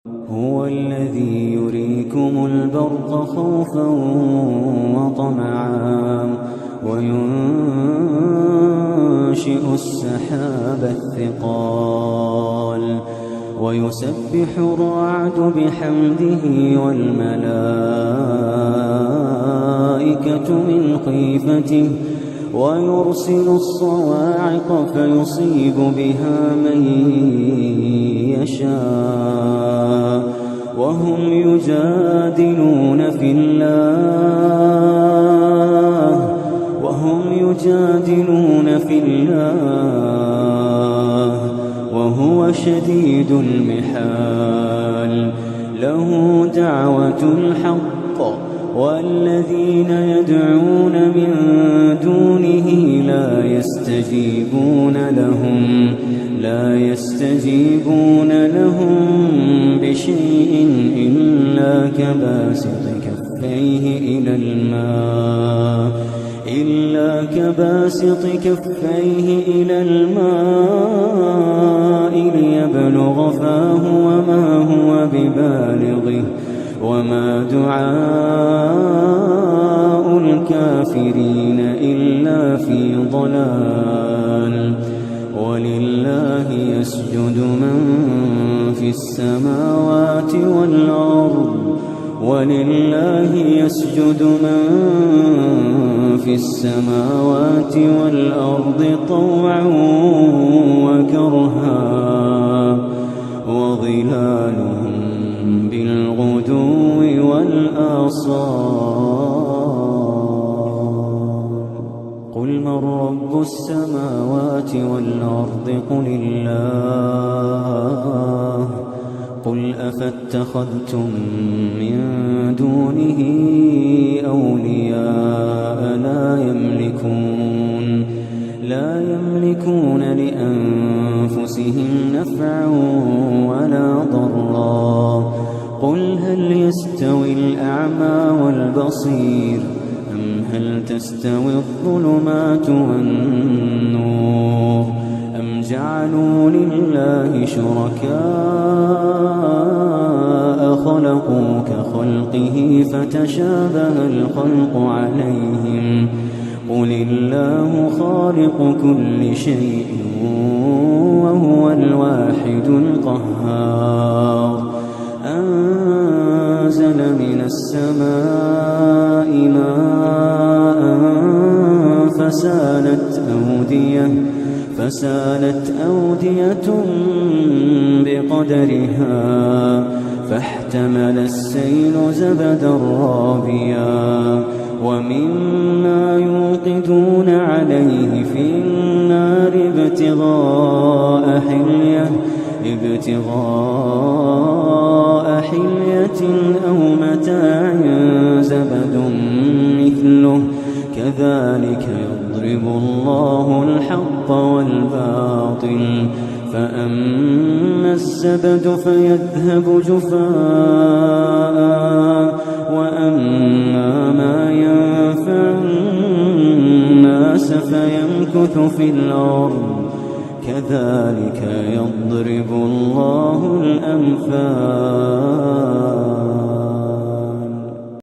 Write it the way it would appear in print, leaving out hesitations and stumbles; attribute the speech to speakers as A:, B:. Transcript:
A: هو الذي يريكم البرق خوفا وطمعا وينشئ السحاب الثقال ويسبح الرعد بحمده والملائكة من خيفته ويرسل الصواعق فيصيب بها من يشاء وهم يجادلون في الله وهو شديد المحال له دعوة الحق والذين يدعون من دونه لا يستجيبون لهم بشيء إلا كباسط كفيه إلى الماء ليبلغ فاه وما هو ببالغه وما دعاء الكافرين إلا في ضلال ولله يسجد من في السماوات والأرض طوعا وكرها وظلالهم بالغدو والآصال قل من رب السماوات والأرض قل الله قل أفاتخذتم من دونه أولياء لا يملكون لأنفسهم نفعا ولا ضرا قل هل يستوي الأعمى والبصير أم هل تستوي الظلمات والنور أم جعلوا لله شركاء خلقوا كخلقه فتشابه الخلق عليهم قل الله خالق كل شيء وهو الواحد القهار أنزل من السماء ماء فسالت أودية بقدرها فاحتمل السيل زبدا رابيا ومما يوقدون عليه في النار ابتغاء حلية أو متاع زبد مثله كذلك يضرب الله الحق والباطل فأما الزبد فيذهب جفاء وأما ما ينفع الناس فيمكث في الأرض كذلك يضرب الله الأمثال